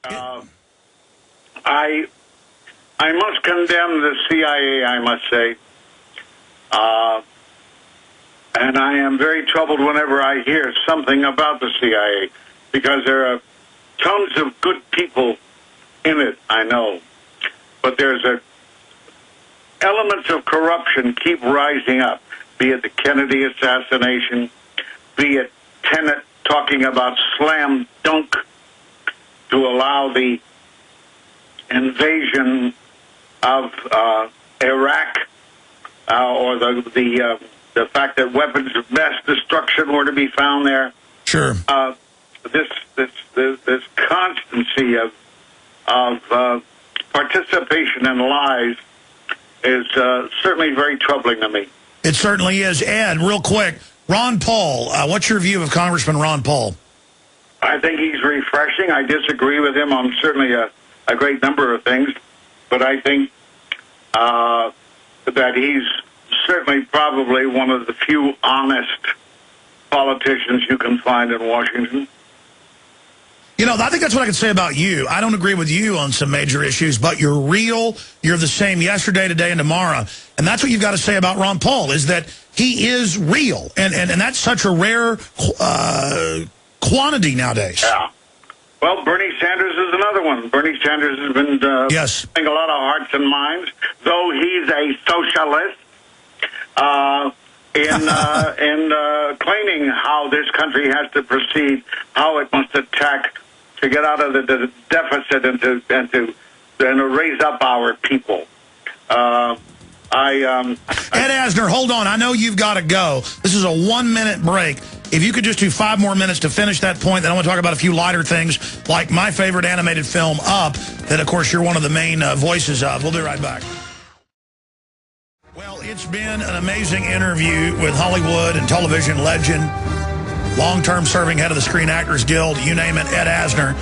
I must condemn the CIA, I must say. And I am very troubled whenever I hear something about the CIA, because there are tons of good people in it, I know. But there's elements of corruption keep rising up, be it the Kennedy assassination, be it Tenet talking about slam dunk to allow the invasion of Iraq, or the fact that weapons of mass destruction were to be found there. Sure. This constancy of participation in lies is certainly very troubling to me. It certainly is. Ed, real quick, Ron Paul, what's your view of Congressman Ron Paul? I think he's refreshing. I disagree with him on certainly a great number of things, but I think that he's certainly probably one of the few honest politicians you can find in Washington. You know, I think that's what I can say about you. I don't agree with you on some major issues, but you're real. You're the same yesterday, today, and tomorrow. And that's what you've got to say about Ron Paul, is that he is real. And that's such a rare quantity nowadays. Yeah. Well, Bernie Sanders is another one. Bernie Sanders has been winning a lot of hearts and minds, though he's a socialist, in claiming how this country has to proceed, how it must attack to get out of the deficit and to raise up our people. Ed Asner, hold on. I know you've got to go. This is a 1-minute break. If you could just do 5 more minutes to finish that point, then I want to talk about a few lighter things, like my favorite animated film, Up, that, of course, you're one of the main voices of. We'll be right back. Well, it's been an amazing interview with Hollywood and television legend, long-term serving head of the Screen Actors Guild, you name it, Ed Asner.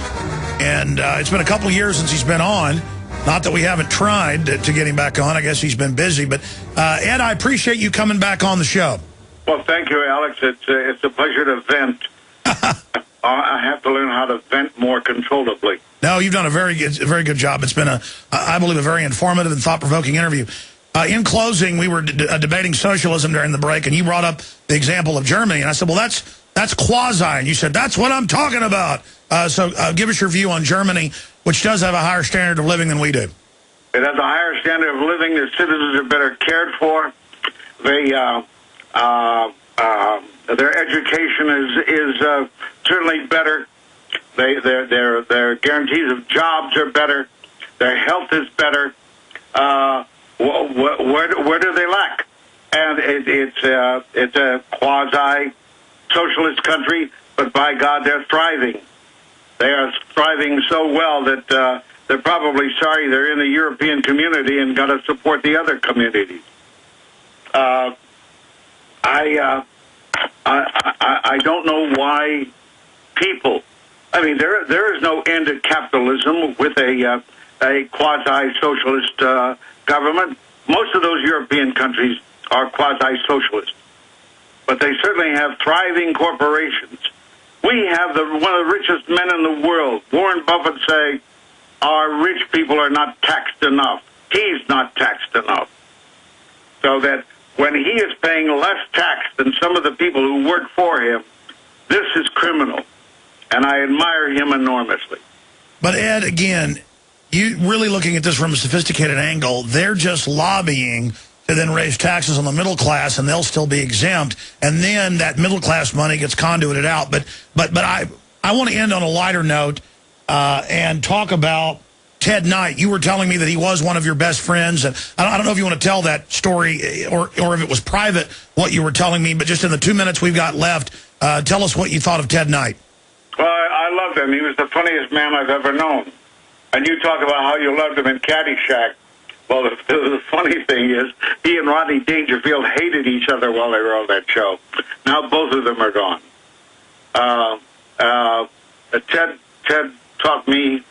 And it's been a couple of years since he's been on. Not that we haven't tried to get him back on. I guess he's been busy. But, Ed, I appreciate you coming back on the show. Well, thank you, Alex. It's a pleasure to vent. I have to learn how to vent more controllably. No, you've done a very good job. It's been, I believe, a very informative and thought-provoking interview. In closing, we were debating socialism during the break, and you brought up the example of Germany. And I said, well, that's quasi. And you said, that's what I'm talking about. So give us your view on Germany, which does have a higher standard of living than we do. It has a higher standard of living. Their citizens are better cared for. Their education is certainly better. Their guarantees of jobs are better. Their health is better. Where do they lack? And it's a quasi-socialist country, but by God, they're thriving. They are thriving so well that they're probably sorry they're in the European community and got to support the other communities. I don't know why people. I mean, there is no end to capitalism with a quasi-socialist government. Most of those European countries are quasi-socialist, but they certainly have thriving corporations. We have one of the richest men in the world. Warren Buffett say our rich people are not taxed enough. He's not taxed enough. So that when he is paying less tax than some of the people who work for him, this is criminal. And I admire him enormously. But, Ed, again, you really looking at this from a sophisticated angle, they're just lobbying to then raise taxes on the middle class, and they'll still be exempt. And then that middle class money gets conduited out. But I want to end on a lighter note and talk about Ted Knight. You were telling me that he was one of your best friends. And I don't know if you want to tell that story or if it was private, what you were telling me. But just in the 2 minutes we've got left, tell us what you thought of Ted Knight. Well, I loved him. He was the funniest man I've ever known. And you talk about how you loved him in Caddyshack. Well, the funny thing is, he and Rodney Dangerfield hated each other while they were on that show. Now both of them are gone. Ted taught me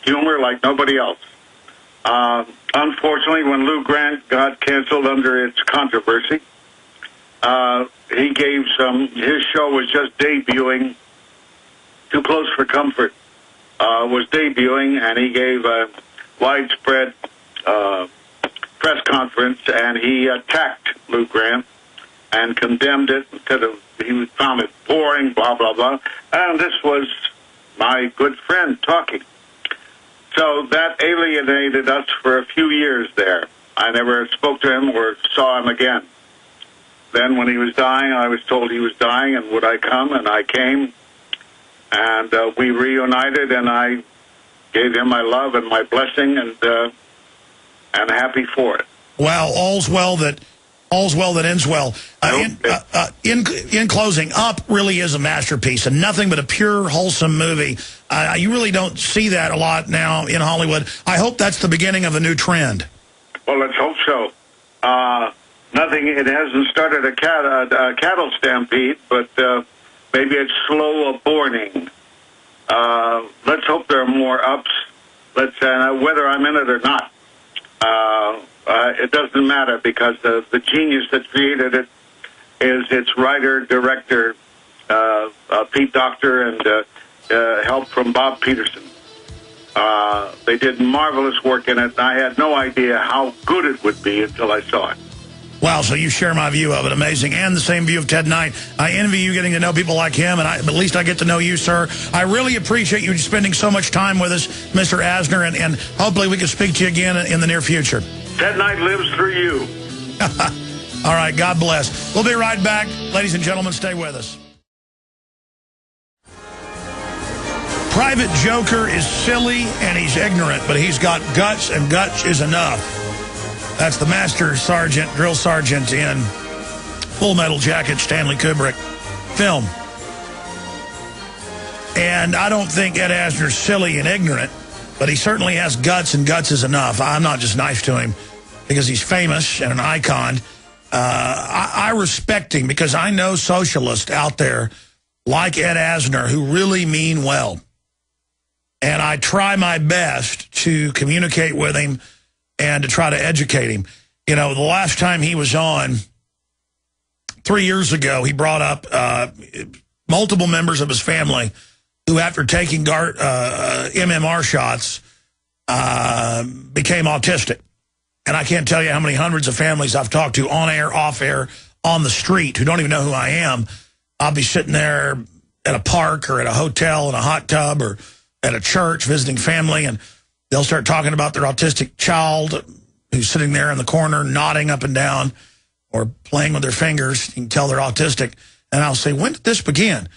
humor like nobody else. Unfortunately, when Lou Grant got canceled under its controversy, he gave his show was just debuting, Too Close for Comfort. was debuting, and he gave a widespread press conference, and he attacked Lou Grant and condemned it because he found it boring, blah, blah, blah. And this was my good friend talking. So that alienated us for a few years there. I never spoke to him or saw him again. Then when he was dying, I was told he was dying, and would I come? And I came, and we reunited, and I gave him my love and my blessing, and happy for it. Wow, all's well that ends well. In closing, Up really is a masterpiece and nothing but a pure, wholesome movie. You really don't see that a lot now in Hollywood. I hope that's the beginning of a new trend. Well, let's hope so. It hasn't started a cattle stampede, but maybe it's slow aborting. Let's hope there are more ups. Whether I'm in it or not, it doesn't matter, because the genius that created it is its writer, director, Pete Docter, and help from Bob Peterson. They did marvelous work in it, and I had no idea how good it would be until I saw it. Wow, so you share my view of it. Amazing. And the same view of Ted Knight. I envy you getting to know people like him, and at least I get to know you, sir. I really appreciate you spending so much time with us, Mr. Asner, and hopefully we can speak to you again in the near future. Ted Knight lives through you. All right, God bless. We'll be right back. Ladies and gentlemen, stay with us. Private Joker is silly and he's ignorant, but he's got guts, and guts is enough. That's the master sergeant, drill sergeant in Full Metal Jacket, Stanley Kubrick film. And I don't think Ed Asner's silly and ignorant, but he certainly has guts, and guts is enough. I'm not just nice to him because he's famous and an icon. I respect him because I know socialists out there like Ed Asner who really mean well. And I try my best to communicate with him and to try to educate him. You know, the last time he was on, 3 years ago, he brought up multiple members of his family who, after taking MMR shots, became autistic. And I can't tell you how many hundreds of families I've talked to on air, off air, on the street, who don't even know who I am. I'll be sitting there at a park or at a hotel in a hot tub or at a church visiting family, and they'll start talking about their autistic child who's sitting there in the corner nodding up and down or playing with their fingers. You can tell they're autistic. And I'll say, when did this begin?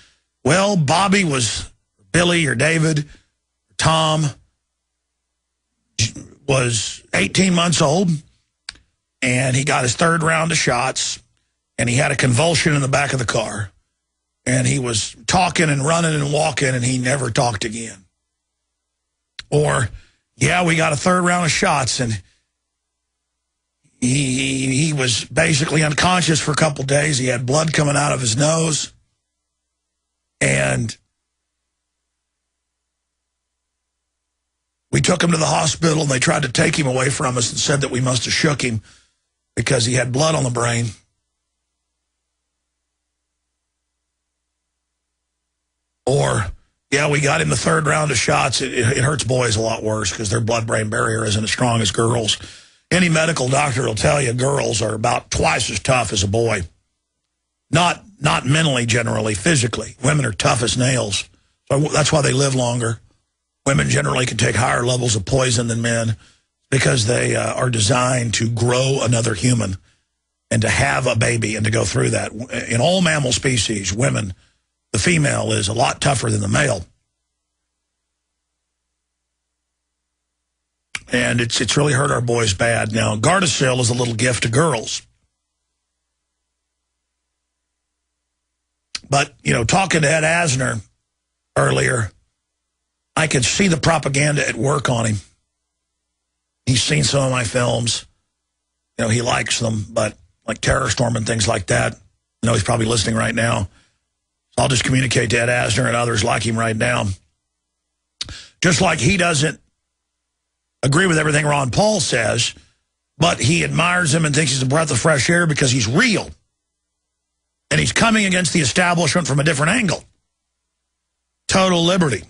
Well, Bobby was, Billy or David, or Tom was 18 months old, and he got his third round of shots, and he had a convulsion in the back of the car. And he was talking and running and walking, and he never talked again. Or, yeah, we got a third round of shots, and he was basically unconscious for a couple days. He had blood coming out of his nose. And we took him to the hospital, and they tried to take him away from us and said that we must have shook him because he had blood on the brain. Or, yeah, we got him the third round of shots. It hurts boys a lot worse because their blood-brain barrier isn't as strong as girls. Any medical doctor will tell you girls are about twice as tough as a boy. Not mentally, generally, physically. Women are tough as nails. So that's why they live longer. Women generally can take higher levels of poison than men because they are designed to grow another human and to have a baby and to go through that. In all mammal species, women, the female is a lot tougher than the male. And it's really hurt our boys bad. Now, Gardasil is a little gift to girls. But, you know, talking to Ed Asner earlier, I could see the propaganda at work on him. He's seen some of my films. You know, he likes them, but like Terror Storm and things like that. You know, he's probably listening right now. I'll just communicate to Ed Asner and others like him right now. Just like he doesn't agree with everything Ron Paul says, but he admires him and thinks he's a breath of fresh air because he's real. And he's coming against the establishment from a different angle. Total liberty.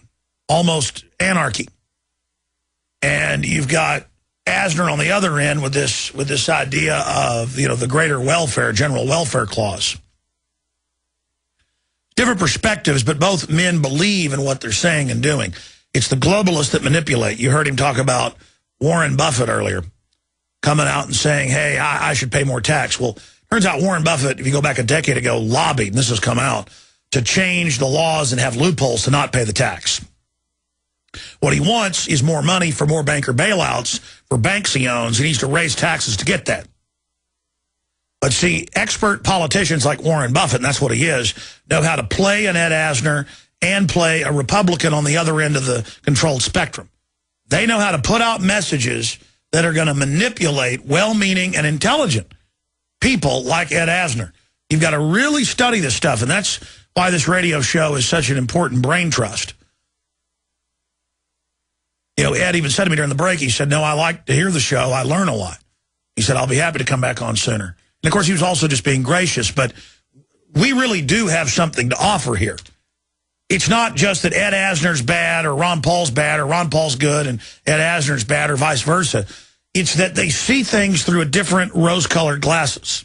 almost anarchy. And you've got Asner on the other end with this idea of, the greater welfare, general welfare clause. Different perspectives, but both men believe in what they're saying and doing. It's the globalists that manipulate. You heard him talk about Warren Buffett earlier, coming out and saying, hey, I should pay more tax. Well, turns out Warren Buffett, if you go back a decade ago, lobbied, and this has come out, to change the laws and have loopholes to not pay the tax. What he wants is more money for more banker bailouts for banks he owns. He needs to raise taxes to get that. But see, expert politicians like Warren Buffett, and that's what he is, know how to play an Ed Asner and play a Republican on the other end of the controlled spectrum. They know how to put out messages that are going to manipulate well-meaning and intelligent people like Ed Asner. You've got to really study this stuff, and that's why this radio show is such an important brain trust. Ed even said to me during the break, he said, no, I like to hear the show. I learn a lot. He said, I'll be happy to come back on sooner. And, of course, he was also just being gracious, but we really do have something to offer here. It's not just that Ed Asner's bad or Ron Paul's bad or Ron Paul's good and Ed Asner's bad or vice versa. It's that they see things through a different rose-colored glasses.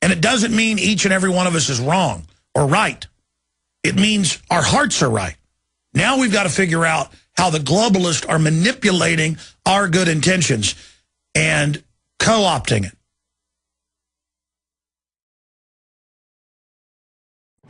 And it doesn't mean each and every one of us is wrong or right. It means our hearts are right. Now we've got to figure out how the globalists are manipulating our good intentions and co-opting it.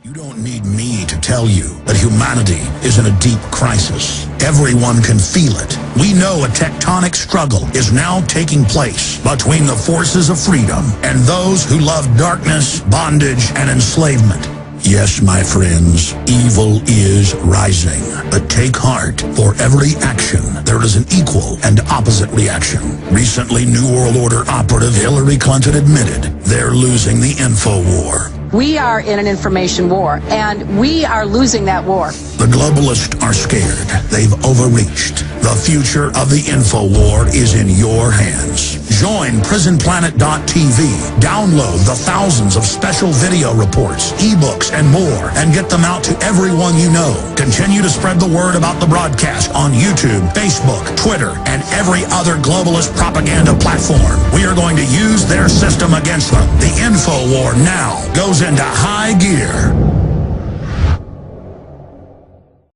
You don't need me to tell you that humanity is in a deep crisis. Everyone can feel it. We know a tectonic struggle is now taking place between the forces of freedom and those who love darkness, bondage, and enslavement. Yes, my friends, evil is rising. But take heart. For every action, there is an equal and opposite reaction. Recently, New World Order operative Hillary Clinton admitted they're losing the info war. We are in an information war, and we are losing that war. The globalists are scared. They've overreached. The future of the info war is in your hands. Join PrisonPlanet.tv. Download the thousands of special video reports, ebooks, and more, and get them out to everyone you know. Continue to spread the word about the broadcast on YouTube, Facebook, Twitter, and every other globalist propaganda platform. We are going to use their system against them. The info war now goes into high gear.